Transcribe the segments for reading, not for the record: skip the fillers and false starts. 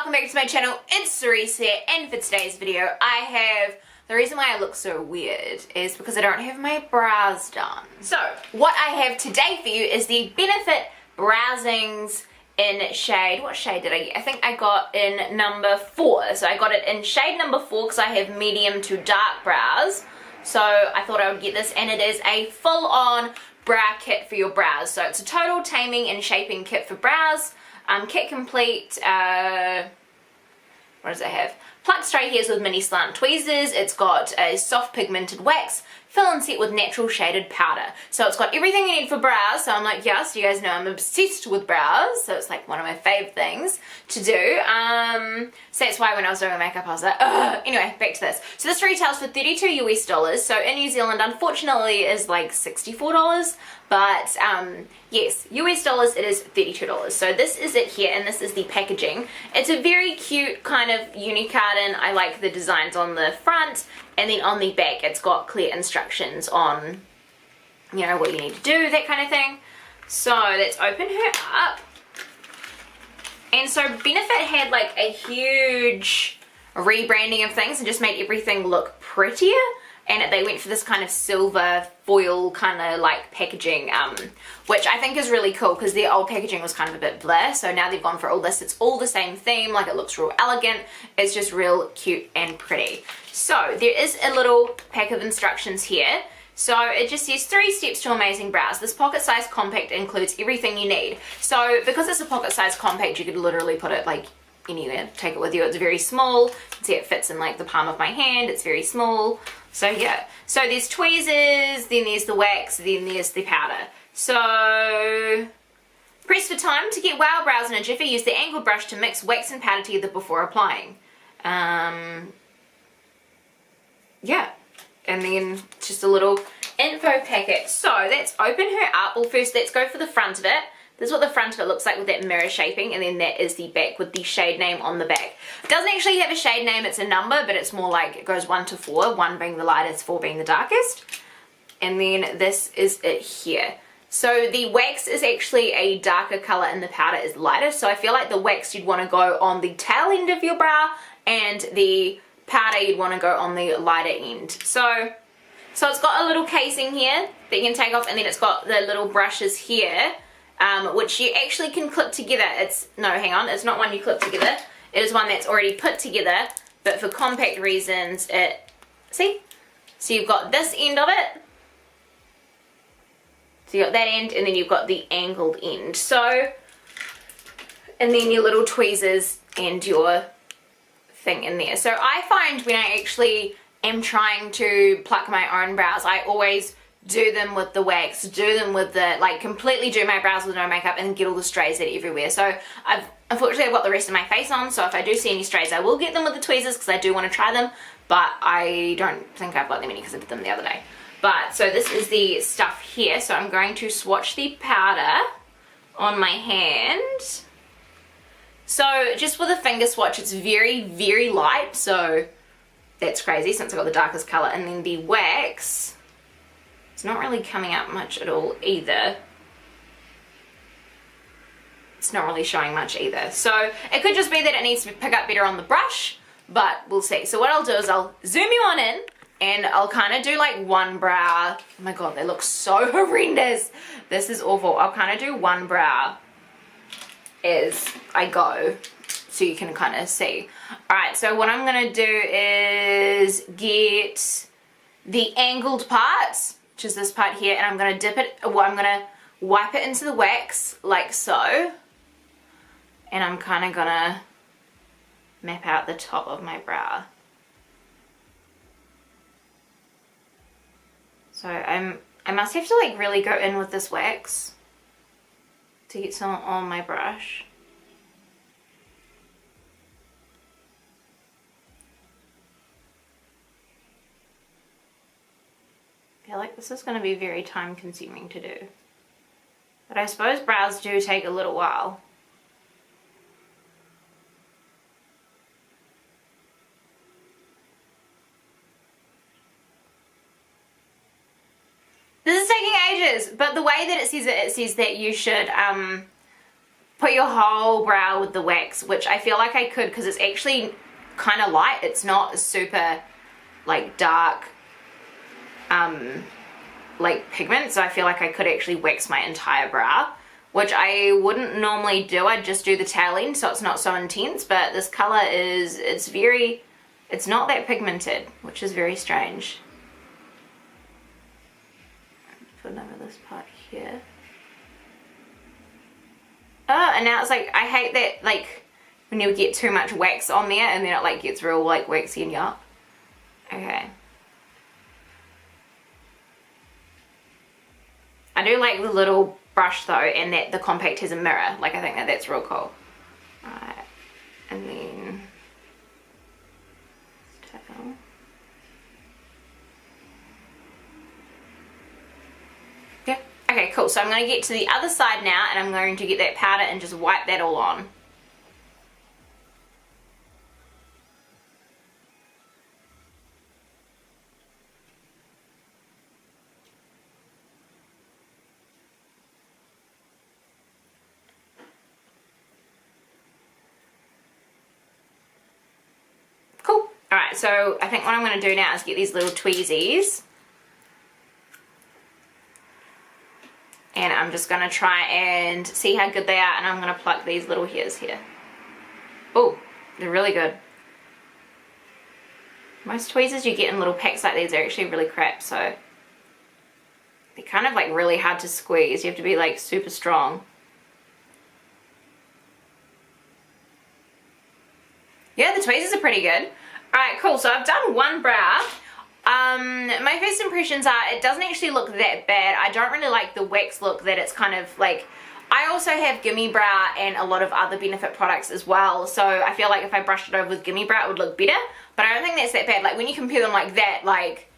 welcome back to my channel. It's Cerise here, and for today's video the reason why I look so weird is because I don't have my brows done. So what I have today for you is the Benefit Brow Zings in shade, what shade did I get? I think I got in number 4. So I got it in shade number 4 because I have medium to dark brows. So I thought I would get this, and it is a full-on brow kit for your brows. So it's a total taming and shaping kit for brows. Kit complete, what does it have? Plucked straight hairs with mini slant tweezers. It's got a soft pigmented wax, fill and set with natural shaded powder. So it's got everything you need for brows. So I'm like, yes, you guys know I'm obsessed with brows. So it's like one of my fave things to do. So that's why when I was doing my makeup I was like, ugh. Anyway, back to this. So this retails for $32 US. So in New Zealand, unfortunately, is like $64. But yes, US dollars, it is $32. So this is it here, and this is the packaging. It's a very cute kind of uni carton. I like the designs on the front, and then on the back it's got clear instructions on, you know, what you need to do, that kind of thing. So let's open her up. And so Benefit had like a huge rebranding of things and just made everything look prettier. And they went for this kind of silver foil kind of like packaging, which I think is really cool because their old packaging was kind of a bit blah. So now they've gone for all this. It's all the same theme, like it looks real elegant. It's just real cute and pretty. So there is a little pack of instructions here. So it just says 3 steps to amazing brows. This pocket-sized compact includes everything you need. So because it's a pocket-sized compact, you could literally put it like anywhere, take it with you. It's very small. You can see it fits in like the palm of my hand. It's very small. So yeah, so there's tweezers, then there's the wax, then there's the powder. So press for time to get wow brows in a jiffy. Use the angled brush to mix wax and powder together before applying. Yeah, and then just a little info packet. So let's open her up. Well, first let's go for the front of it. This is what the front of it looks like with that mirror shaping, and then that is the back with the shade name on the back. It doesn't actually have a shade name, it's a number, but it's more like it goes 1 to 4, 1 being the lightest, 4 being the darkest. And then this is it here. So the wax is actually a darker color and the powder is lighter, so I feel like the wax you'd want to go on the tail end of your brow, and the powder you'd want to go on the lighter end. So it's got a little casing here that you can take off, and then it's got the little brushes here. Which you actually can clip together. No, hang on, it's not one you clip together. It is one that's already put together, but for compact reasons, see? So you've got this end of it. So you've got that end, and then you've got the angled end. So, and then your little tweezers and your thing in there. So I find when I actually am trying to pluck my own brows, I always do them with the wax, do them with the, like, completely do my brows with no makeup and get all the strays out everywhere. So unfortunately I've got the rest of my face on, so if I do see any strays I will get them with the tweezers because I do want to try them, but I don't think I've got them any because I did them the other day. But so this is the stuff here, so I'm going to swatch the powder on my hand. So just with a finger swatch, it's very, very light, so that's crazy since I got the darkest color. And then the wax, it's not really coming out much at all either. It's not really showing much either. So it could just be that it needs to pick up better on the brush, but we'll see. So what I'll do is I'll zoom you on in, and I'll kind of do like one brow. Oh my god, they look so horrendous. This is awful. I'll kind of do one brow as I go, so you can kind of see. Alright, so what I'm going to do is get the angled parts, which is this part here, and I'm going to dip it, well, I'm going to wipe it into the wax like so, and I'm kind of going to map out the top of my brow. So I must have to like really go in with this wax to get some on my brush. I feel like this is going to be very time consuming to do. But I suppose brows do take a little while. This is taking ages, but the way that it says that you should put your whole brow with the wax, which I feel like I could because it's actually kind of light. It's not super like dark like pigment, so I feel like I could actually wax my entire brow, which I wouldn't normally do. I'd just do the tail end so it's not so intense, but this color is, it's not that pigmented, which is very strange. Put over this part here. Oh, and now it's like, I hate that, like, when you get too much wax on there and then it like gets real like waxy and yuck. Okay. I do like the little brush though, and that the compact has a mirror. Like, I think that that's real cool. Alright, and then tail. Yeah, okay, cool. So I'm going to get to the other side now, and I'm going to get that powder and just wipe that all on. Alright, so I think what I'm going to do now is get these little tweezies. And I'm just going to try and see how good they are, and I'm going to pluck these little hairs here. Oh, they're really good. Most tweezers you get in little packs like these are actually really crap, so they're kind of like really hard to squeeze. You have to be like super strong. Yeah, the tweezers are pretty good. Alright, cool. So I've done one brow. My first impressions are it doesn't actually look that bad. I don't really like the wax look that it's kind of like... I also have Gimme Brow and a lot of other Benefit products as well. So I feel like if I brushed it over with Gimme Brow it would look better. But I don't think that's that bad. Like when you compare them like that, like...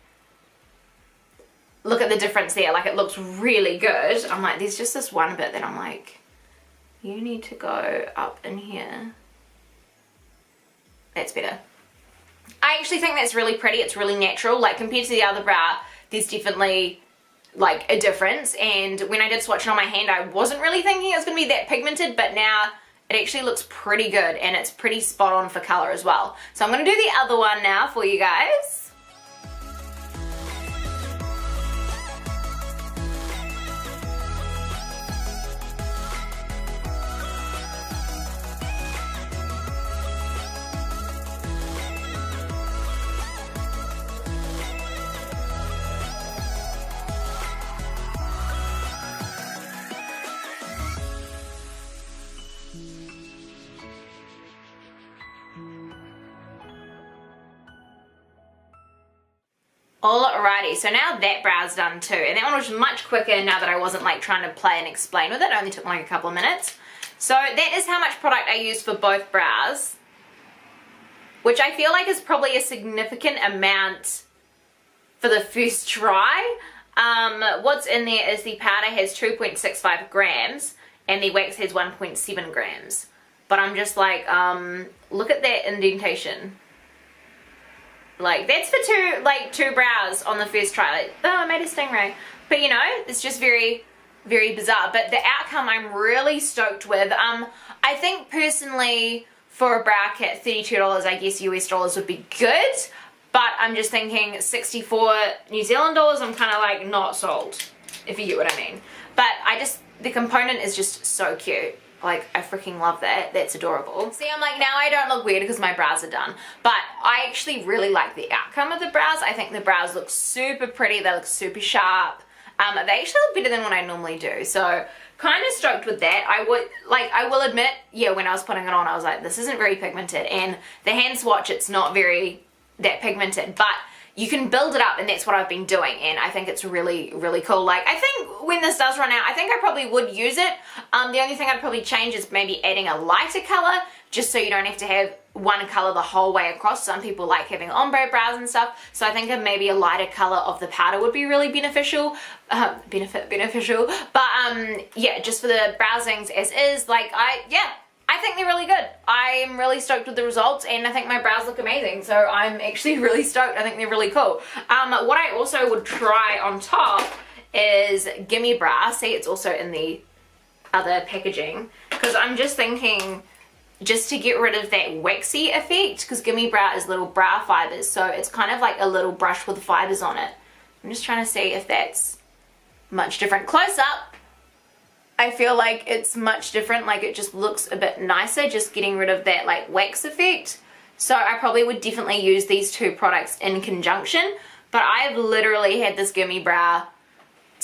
Look at the difference there. Like it looks really good. I'm like, there's just this one bit that I'm like... You need to go up in here. That's better. I actually think that's really pretty. It's really natural. Like compared to the other brow, there's definitely like a difference. And when I did swatch it on my hand, I wasn't really thinking it was going to be that pigmented, but now it actually looks pretty good and it's pretty spot on for color as well. So I'm going to do the other one now for you guys. Alrighty, so now that brow's done too, and that one was much quicker now that I wasn't like trying to play and explain with it. It only took like a couple of minutes. So that is how much product I used for both brows, which I feel like is probably a significant amount for the first try. What's in there is the powder has 2.65 grams and the wax has 1.7 grams. But I'm just like, look at that indentation. Like that's for two brows on the first try. Like, oh, I made a stingray. But you know, it's just very, very bizarre. But the outcome I'm really stoked with. I think personally for a brow kit, $32 I guess US dollars would be good. But I'm just thinking 64 New Zealand dollars, I'm kind of like not sold, if you get what I mean. But the component is just so cute. Like, I freaking love that. That's adorable. See, I'm like, now I don't look weird because my brows are done. But I actually really like the outcome of the brows. I think the brows look super pretty. They look super sharp. They actually look better than what I normally do. So, kind of stoked with that. I will admit, yeah, when I was putting it on, I was like, this isn't very pigmented. And the hand swatch, it's not that pigmented. But you can build it up, and that's what I've been doing, and I think it's really, really cool. Like, I think when this does run out, I think I probably would use it. The only thing I'd probably change is maybe adding a lighter color, just so you don't have to have one color the whole way across. Some people like having ombre brows and stuff, so I think maybe a lighter color of the powder would be really beneficial. Beneficial. But, yeah, just for the brow Zings as is, like, I think they're really good. I'm really stoked with the results, and I think my brows look amazing, so I'm actually really stoked. I think they're really cool. What I also would try on top is Gimme Brow. See, it's also in the other packaging, because because I'm just thinking just to get rid of that waxy effect, because Gimme Brow is little brow fibers, so it's kind of like a little brush with fibers on it. I'm just trying to see if that's much different. Close up, I feel like it's much different, like it just looks a bit nicer, just getting rid of that like wax effect. So I probably would definitely use these two products in conjunction, but I've literally had this Gimme Brow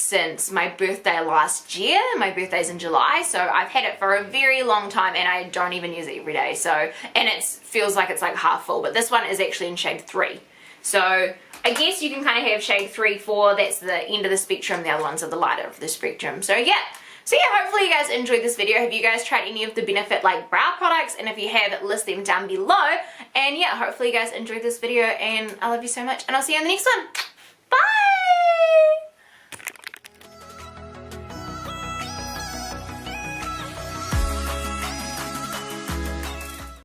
since my birthday last year. My birthday's in July, so I've had it for a very long time and I don't even use it every day. So, and it feels like it's like half full, but this one is actually in shade 3. So I guess you can kind of have shade 3, 4, that's the end of the spectrum, the other ones are the lighter of the spectrum. So yeah. So yeah, hopefully you guys enjoyed this video. Have you guys tried any of the Benefit like brow products? And if you have, list them down below. And yeah, hopefully you guys enjoyed this video and I love you so much and I'll see you in the next one.